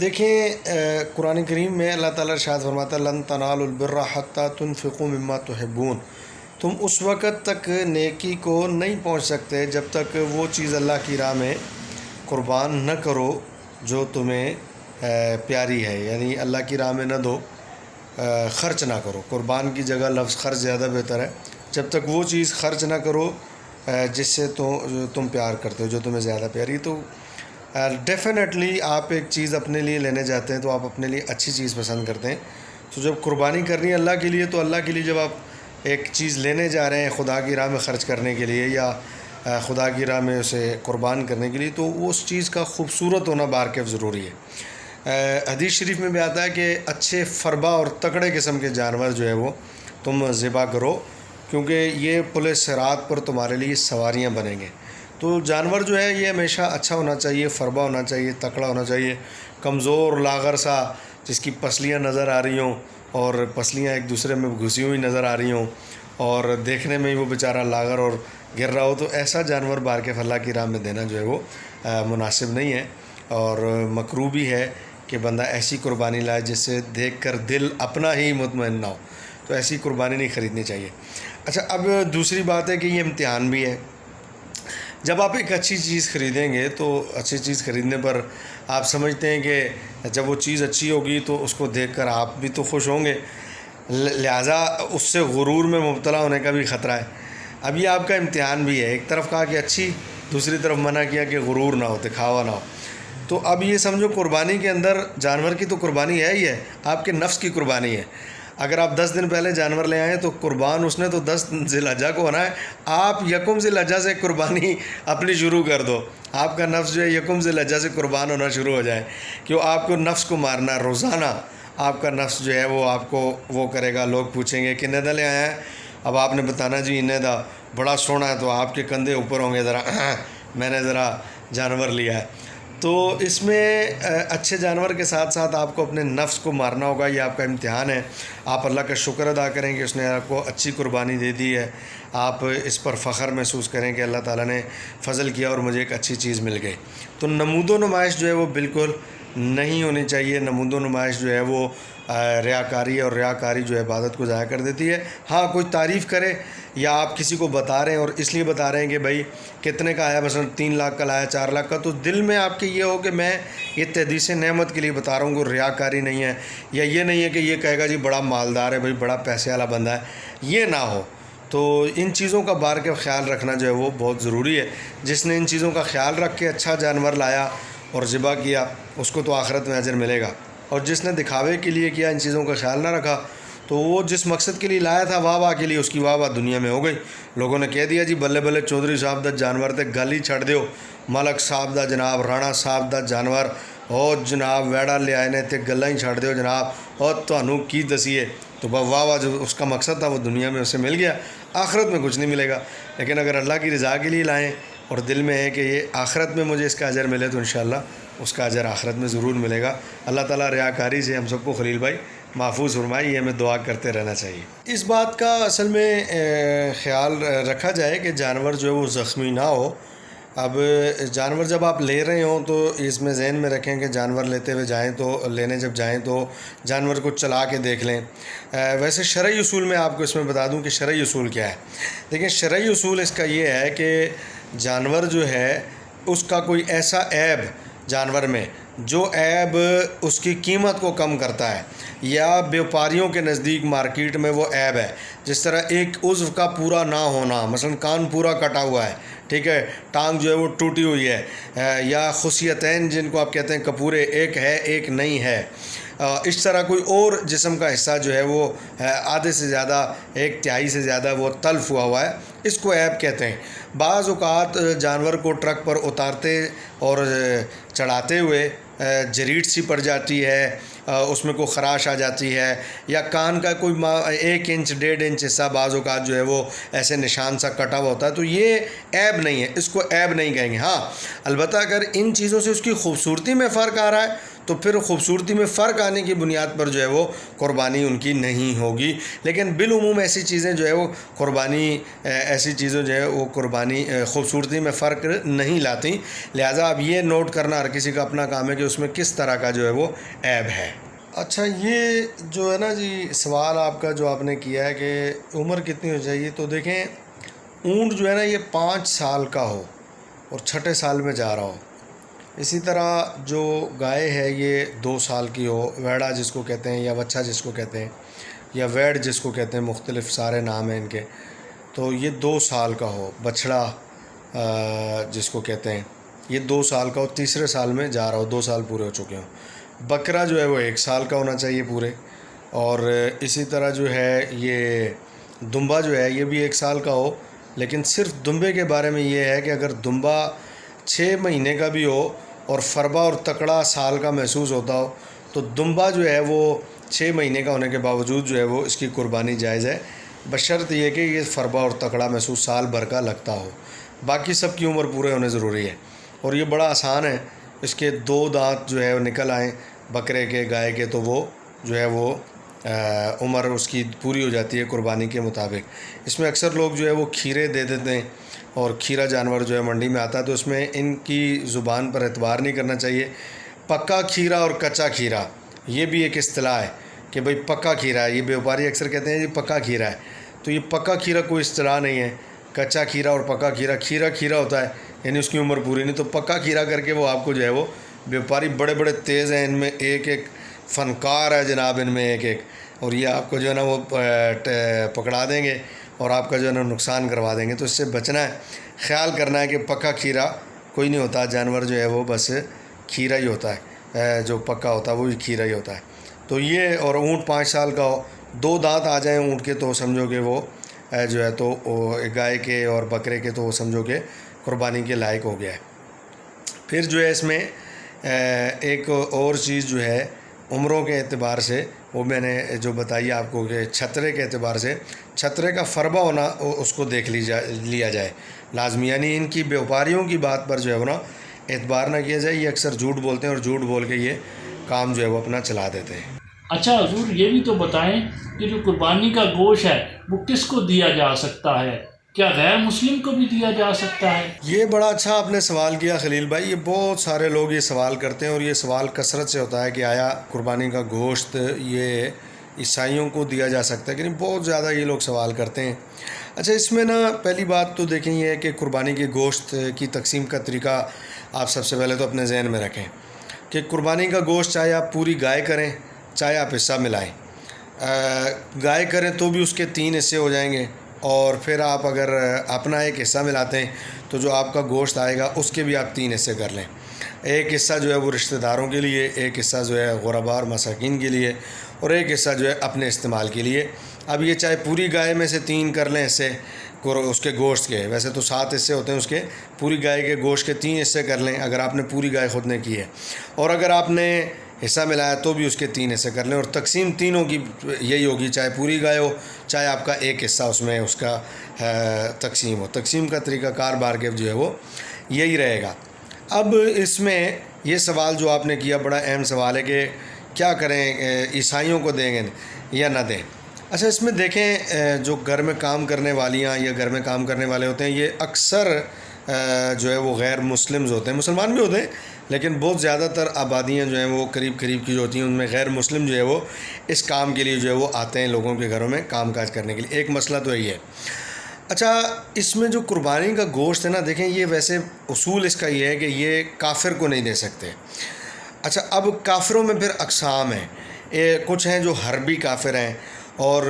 دیکھیں قرآن کریم میں اللہ تعالیٰ ارشاد فرماتا ہے لن تنالوا البر حتی تنفقوا مما تحبون، تم اس وقت تک نیکی کو نہیں پہنچ سکتے جب تک وہ چیز اللہ کی راہ میں قربان نہ کرو جو تمہیں پیاری ہے، یعنی اللہ کی راہ میں نہ دو، خرچ نہ کرو۔ قربان کی جگہ لفظ خرچ زیادہ بہتر ہے۔ جب تک وہ چیز خرچ نہ کرو جس سے تم پیار کرتے ہو، جو تمہیں زیادہ پیاری، تو ڈیفینیٹلی آپ ایک چیز اپنے لیے لینے جاتے ہیں تو آپ اپنے لیے اچھی چیز پسند کرتے ہیں۔ تو جب قربانی کرنی ہے اللہ کے لیے، تو اللہ کے لیے جب آپ ایک چیز لینے جا رہے ہیں خدا کی راہ میں خرچ کرنے کے لیے یا خدا کی راہ میں اسے قربان کرنے کے لیے، تو اس چیز کا خوبصورت ہونا بارکیف ضروری ہے۔ حدیث شریف میں بھی آتا ہے کہ اچھے فربا اور تکڑے قسم کے جانور جو ہے وہ تم ذبح کرو، کیونکہ یہ پل صراط پر تمہارے لیے سواریاں بنیں گے۔ تو جانور جو ہے یہ ہمیشہ اچھا ہونا چاہیے، فربا ہونا چاہیے، تکڑا ہونا چاہیے۔ کمزور لاغر سا جس کی پسلیاں نظر آ رہی ہوں اور پسلیاں ایک دوسرے میں گھسی ہوئی نظر آ رہی ہوں اور دیکھنے میں ہی وہ بیچارہ لاغر اور گر رہا ہو، تو ایسا جانور بارکیف اللہ کی راہ میں دینا جو ہے وہ مناسب نہیں ہے، اور مکروہ بھی ہے کہ بندہ ایسی قربانی لائے جس سے دیکھ کر دل اپنا ہی مطمئن نہ ہو، تو ایسی قربانی نہیں خریدنی چاہیے۔ اچھا، اب دوسری بات ہے کہ یہ امتحان بھی ہے۔ جب آپ ایک اچھی چیز خریدیں گے تو اچھی چیز خریدنے پر آپ سمجھتے ہیں کہ جب وہ چیز اچھی ہوگی تو اس کو دیکھ کر آپ بھی تو خوش ہوں گے، لہٰذا اس سے غرور میں مبتلا ہونے کا بھی خطرہ ہے۔ اب یہ آپ کا امتحان بھی ہے، ایک طرف کہا کہ اچھی، دوسری طرف منع کیا کہ غرور نہ ہو، دکھاوا نہ ہو۔ تو اب یہ سمجھو قربانی کے اندر جانور کی تو قربانی ہے ہی ہے، آپ کے نفس کی قربانی ہے۔ اگر آپ 10 دن پہلے جانور لے آئیں تو قربان اس نے تو 10 ذی الحجہ کو ہونا ہے، آپ یکم ذی الحجہ سے قربانی اپنی شروع کر دو، آپ کا نفس جو ہے یکم ذی الحجہ سے قربان ہونا شروع ہو جائے، کیوں آپ کو نفس کو مارنا روزانہ۔ آپ کا نفس جو ہے وہ آپ کو وہ کرے گا، لوگ پوچھیں گے کہ دا لے آیا ہے، اب آپ نے بتانا جی انہیں دا بڑا سونا ہے، تو آپ کے کندھے اوپر ہوں گے، ذرا میں نے ذرا جانور لیا ہے۔ تو اس میں اچھے جانور کے ساتھ ساتھ آپ کو اپنے نفس کو مارنا ہوگا، یہ آپ کا امتحان ہے۔ آپ اللہ کا شکر ادا کریں کہ اس نے آپ کو اچھی قربانی دے دی ہے، آپ اس پر فخر محسوس کریں کہ اللہ تعالیٰ نے فضل کیا اور مجھے ایک اچھی چیز مل گئی۔ تو نمود و نمائش جو ہے وہ بالکل نہیں ہونی چاہیے۔ نمود و نمائش جو ہے وہ ریاکاری، اور ریاکاری جو ہے عبادت کو ضائع کر دیتی ہے۔ ہاں، کوئی تعریف کرے یا آپ کسی کو بتا رہے ہیں اور اس لیے بتا رہے ہیں کہ بھائی کتنے کا آیا، مثلا 3 لاکھ کا لایا، 4 لاکھ کا، تو دل میں آپ کے یہ ہو کہ میں یہ تحدیث نعمت کے لیے بتا رہا ہوں، کوئی ریاکاری نہیں ہے، یا یہ نہیں ہے کہ یہ کہے گا جی بڑا مالدار ہے، بھائی بڑا پیسے والا بندہ ہے، یہ نہ ہو۔ تو ان چیزوں کا بار کے خیال رکھنا جو ہے وہ بہت ضروری ہے۔ جس نے ان چیزوں کا خیال رکھ کے اچھا جانور لایا اور ذبح کیا، اس کو تو آخرت میں اجر ملے گا، اور جس نے دکھاوے کے لیے کیا، ان چیزوں کا خیال نہ رکھا، تو وہ جس مقصد کے لیے لایا تھا واہ واہ کے لیے، اس کی واہ واہ دنیا میں ہو گئی۔ لوگوں نے کہہ دیا جی بلے بلے چودھری صاحب دا جانور تے گل ہی چھڑ دیو، ملک صاحب دا جناب، رانا صاحب دا جانور، اور جناب ویڑا لے آئے نے تے گلاں ہی چھڑ دیو جناب، اور تانوں کی دسیے۔ تو واہ واہ جو اس کا مقصد تھا وہ دنیا میں اسے مل گیا، آخرت میں کچھ نہیں ملے گا۔ لیکن اگر اللہ کی رضا کے لیے لائیں اور دل میں ہے کہ یہ آخرت میں مجھے اس کا اجر ملے، تو انشاءاللہ اس کا اجر آخرت میں ضرور ملے گا۔ اللہ تعالیٰ ریاکاری سے ہم سب کو خلیل بھائی محفوظ فرمائے، یہ ہمیں دعا کرتے رہنا چاہیے۔ اس بات کا اصل میں خیال رکھا جائے کہ جانور جو ہے وہ زخمی نہ ہو۔ اب جانور جب آپ لے رہے ہوں تو اس میں ذہن میں رکھیں کہ جانور لیتے ہوئے جائیں تو لینے جب جائیں تو جانور کو چلا کے دیکھ لیں۔ ویسے شرعی اصول میں آپ کو اس میں بتا دوں کہ شرعی اصول کیا ہے۔ دیکھیں، شرعی اصول اس کا یہ ہے کہ جانور جو ہے اس کا کوئی ایسا عیب جانور میں جو عیب اس کی قیمت کو کم کرتا ہے، یا بیوپاریوں کے نزدیک مارکیٹ میں وہ عیب ہے، جس طرح ایک عضو کا پورا نہ ہونا، مثلا کان پورا کٹا ہوا ہے، ٹھیک ہے، ٹانگ جو ہے وہ ٹوٹی ہوئی ہے، یا خصیتین جن کو آپ کہتے ہیں کپورے، ایک ہے ایک نہیں ہے، اس طرح کوئی اور جسم کا حصہ جو ہے وہ آدھے سے زیادہ، 1/3 سے زیادہ وہ تلف ہوا ہے، اس کو عیب کہتے ہیں۔ بعض اوقات جانور کو ٹرک پر اتارتے اور چڑھاتے ہوئے جریٹ سی پڑ جاتی ہے، اس میں کوئی خراش آ جاتی ہے، یا کان کا کوئی 1 انچ 1.5 انچ حصہ بعض اوقات جو ہے وہ ایسے نشان سا کٹا ہوا ہوتا ہے، تو یہ عیب نہیں ہے، اس کو عیب نہیں کہیں گے۔ ہاں، البتہ اگر ان چیزوں سے اس کی خوبصورتی میں فرق آ رہا ہے تو پھر خوبصورتی میں فرق آنے کی بنیاد پر جو ہے وہ قربانی ان کی نہیں ہوگی. لیکن بالعموم ایسی چیزیں جو ہے وہ قربانی ایسی چیزیں جو ہے وہ قربانی خوبصورتی میں فرق نہیں لاتی. لہٰذا اب یہ نوٹ کرنا ہر کسی کا اپنا کام ہے کہ اس میں کس طرح کا جو ہے وہ عیب ہے. اچھا یہ جو ہے نا جی سوال آپ کا جو آپ نے کیا ہے کہ عمر کتنی ہو چاہیے، تو دیکھیں اونٹ جو ہے نا یہ 5 سال کا ہو اور چھٹے سال میں جا رہا ہو. اسی طرح جو گائے ہے یہ 2 سال کی ہو، ویڑا جس کو کہتے ہیں یا بچہ جس کو کہتے ہیں یا ویڑ جس کو کہتے ہیں، مختلف سارے نام ہیں ان کے. تو یہ 2 سال کا ہو. بچڑا جس کو کہتے ہیں یہ 2 سال کا ہو، تیسرے سال میں جا رہا ہو، 2 سال پورے ہو چکے ہوں. بکرا جو ہے وہ 1 سال کا ہونا چاہیے پورے. اور اسی طرح جو ہے یہ دمبا جو ہے یہ بھی 1 سال کا ہو. لیکن صرف دمبے کے بارے میں یہ ہے کہ اگر دمبا 6 مہینے کا بھی ہو اور فربا اور تکڑا سال کا محسوس ہوتا ہو تو دمبا جو ہے وہ 6 مہینے کا ہونے کے باوجود جو ہے وہ اس کی قربانی جائز ہے، بشرط یہ کہ یہ فربا اور تکڑا محسوس سال بھر کا لگتا ہو. باقی سب کی عمر پورے ہونے ضروری ہے. اور یہ بڑا آسان ہے، اس کے 2 دانت جو ہے وہ نکل آئیں بکرے کے گائے کے تو وہ جو ہے وہ عمر اس کی پوری ہو جاتی ہے قربانی کے مطابق. اس میں اکثر لوگ جو ہے وہ کھیرے دے دیتے ہیں، اور کھیرا جانور جو ہے منڈی میں آتا ہے تو اس میں ان کی زبان پر اعتبار نہیں کرنا چاہیے. پکا کھیرا اور کچا کھیرا یہ بھی ایک اصطلاح ہے کہ بھئی پکا کھیرا ہے. یہ بیوپاری اکثر کہتے ہیں یہ پکا کھیرا ہے، تو یہ پکا کھیرا کوئی اصطلاح نہیں ہے. کچا کھیرا اور پکا کھیرا، کھیرا کھیرا ہوتا ہے یعنی اس کی عمر پوری نہیں. تو پکا کھیرا کر کے وہ آپ کو جو ہے وہ بیوپاری بڑے بڑے تیز ہیں، ان میں ایک ایک فنکار ہے جناب، ان میں ایک ایک، اور یہ آپ کو جو ہے نا وہ پکڑا دیں گے اور آپ کا جو ہے نا نقصان کروا دیں گے. تو اس سے بچنا ہے، خیال کرنا ہے کہ پکا کھیرا کوئی نہیں ہوتا. جانور جو ہے وہ بس کھیرا ہی ہوتا ہے، جو پکا ہوتا ہے وہ بھی کھیرا ہی ہوتا ہے. تو یہ، اور اونٹ 5 سال کا ہو، 2 دانت آ جائیں اونٹ کے تو سمجھو کہ وہ جو ہے تو گائے کے اور بکرے کے تو وہ سمجھو کہ قربانی کے لائق ہو گیا ہے. پھر جو ہے اس میں ایک اور چیز جو ہے عمروں کے اعتبار سے وہ میں نے جو بتائی آپ کو کہ چھترے کے اعتبار سے چھترے کا فربا ہونا اس کو دیکھ لیا جائے لازمی. یعنی ان کی بیوپاریوں کی بات پر جو ہے وہ نا اعتبار نہ کیا جائے. یہ اکثر جھوٹ بولتے ہیں اور جھوٹ بول کے یہ کام جو ہے وہ اپنا چلا دیتے ہیں. اچھا حضور یہ بھی تو بتائیں کہ جو قربانی کا گوشت ہے وہ کس کو دیا جا سکتا ہے؟ کیا غیر مسلم کو بھی دیا جا سکتا ہے؟ یہ بڑا اچھا آپ نے سوال کیا خلیل بھائی. یہ بہت سارے لوگ یہ سوال کرتے ہیں اور یہ سوال کثرت سے ہوتا ہے کہ آیا قربانی کا گوشت یہ عیسائیوں کو دیا جا سکتا ہے کہ نہیں. بہت زیادہ یہ لوگ سوال کرتے ہیں. اچھا اس میں نا پہلی بات تو دیکھیں یہ ہے کہ قربانی کے گوشت کی تقسیم کا طریقہ آپ سب سے پہلے تو اپنے ذہن میں رکھیں کہ قربانی کا گوشت چاہے آپ پوری گائے کریں چاہے آپ حصہ ملائیں. گائے کریں تو بھی اس کے 3 حصے ہو جائیں گے، اور پھر آپ اگر اپنا ایک حصہ ملاتے ہیں تو جو آپ کا گوشت آئے گا اس کے بھی آپ 3 حصے کر لیں. ایک حصہ جو ہے وہ رشتہ داروں کے لیے، ایک حصہ جو ہے غربا اور مساکین کے لیے، اور ایک حصہ جو ہے اپنے استعمال کے لیے. اب یہ چاہے پوری گائے میں سے 3 کر لیں حصے اس کے گوشت کے، ویسے تو 7 حصے ہوتے ہیں اس کے، پوری گائے کے گوشت کے 3 حصے کر لیں اگر آپ نے پوری گائے خود نے کی ہے. اور اگر آپ نے حصہ ملایا تو بھی اس کے 3 حصے کر لیں. اور تقسیم تینوں کی یہی ہوگی، چاہے پوری گائے ہو چاہے آپ کا ایک حصہ اس میں اس کا تقسیم ہو. تقسیم کا طریقہ کار بار کے جو ہے وہ یہی رہے گا. اب اس میں یہ سوال جو آپ نے کیا بڑا اہم سوال ہے کہ کیا کریں، عیسائیوں کو دیں گے یا نہ دیں. اچھا اس میں دیکھیں جو گھر میں کام کرنے والیاں یا گھر میں کام کرنے والے ہوتے ہیں یہ اکثر جو ہے وہ غیر مسلمز ہوتے ہیں. مسلمان بھی ہوتے ہیں لیکن بہت زیادہ تر آبادیاں جو ہیں وہ قریب قریب کی جو ہوتی ہیں ان میں غیر مسلم جو ہے وہ اس کام کے لیے جو ہے وہ آتے ہیں لوگوں کے گھروں میں کام کاج کرنے کے لیے. ایک مسئلہ تو یہی ہے. اچھا اس میں جو قربانی کا گوشت ہے نا، دیکھیں یہ ویسے اصول اس کا یہ ہے کہ یہ کافر کو نہیں دے سکتے. اچھا اب کافروں میں پھر اقسام ہیں. کچھ ہیں جو حربی کافر ہیں اور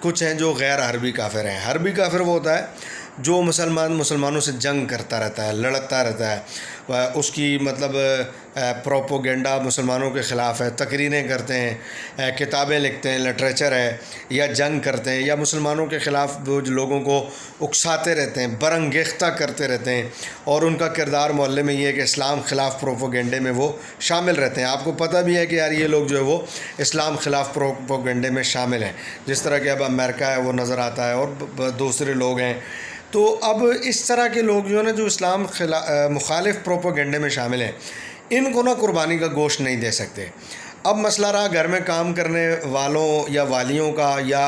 کچھ ہیں جو غیر حربی کافر ہیں. حربی کافر وہ ہوتا ہے جو مسلمانوں سے جنگ کرتا رہتا ہے، لڑتا رہتا ہے، اس کی مطلب پروپوگنڈا مسلمانوں کے خلاف ہے، تقریریں کرتے ہیں، کتابیں لکھتے ہیں، لٹریچر ہے، یا جنگ کرتے ہیں، یا مسلمانوں کے خلاف وہ لوگوں کو اکساتے رہتے ہیں، برانگیختہ کرتے رہتے ہیں. اور ان کا کردار محلے میں یہ ہے کہ اسلام خلاف پروپوگنڈے میں وہ شامل رہتے ہیں. آپ کو پتہ بھی ہے کہ یار یہ لوگ جو ہے وہ اسلام خلاف پروپوگنڈے میں شامل ہیں، جس طرح کہ اب امریکہ ہے وہ نظر آتا ہے اور دوسرے لوگ ہیں. تو اب اس طرح کے لوگ جو ہے نا جو اسلام مخالف پروپوگنڈے میں شامل ہیں، ان کو نہ قربانی کا گوشت نہیں دے سکتے۔ اب مسئلہ رہا گھر میں کام کرنے والوں یا والیوں کا یا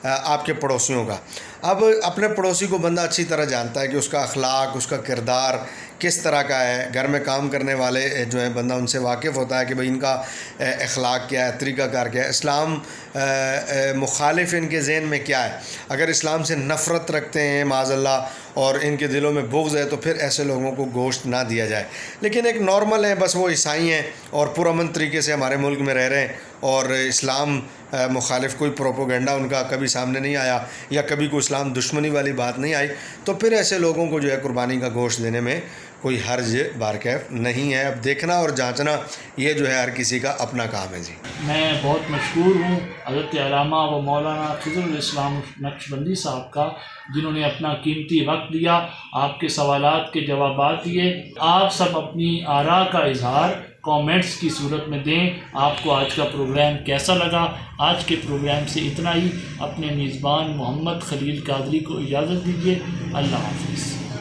آپ کے پڑوسیوں کا۔ اب اپنے پڑوسی کو بندہ اچھی طرح جانتا ہے کہ اس کا اخلاق، اس کا کردار کس طرح کا ہے۔ گھر میں کام کرنے والے جو ہیں بندہ ان سے واقف ہوتا ہے کہ بھئی ان کا اخلاق کیا ہے، طریقہ کار کیا ہے، اسلام مخالف ان کے ذہن میں کیا ہے۔ اگر اسلام سے نفرت رکھتے ہیں معاذ اللہ اور ان کے دلوں میں بغض ہے تو پھر ایسے لوگوں کو گوشت نہ دیا جائے۔ لیکن ایک نارمل ہے، بس وہ عیسائی ہیں اور پرامن طریقے سے ہمارے ملک میں رہ رہے ہیں اور اسلام مخالف کوئی پروپوگنڈا ان کا کبھی سامنے نہیں آیا یا کبھی کوئی اسلام دشمنی والی بات نہیں آئی، تو پھر ایسے لوگوں کو جو ہے قربانی کا گوشت دینے میں کوئی حرج بارکیف نہیں ہے۔ اب دیکھنا اور جانچنا یہ جو ہے ہر کسی کا اپنا کام ہے۔ جی میں بہت مشکور ہوں حضرت علامہ و مولانا خضر الاسلام نقشبندی صاحب کا، جنہوں نے اپنا قیمتی وقت دیا، آپ کے سوالات کے جوابات دیے۔ آپ سب اپنی آراء کا اظہار کامنٹس کی صورت میں دیں۔ آپ کو آج کا پروگرام کیسا لگا؟ آج کے پروگرام سے اتنا ہی۔ اپنے میزبان محمد خلیل قادری کو اجازت دیجیے۔ اللہ حافظ۔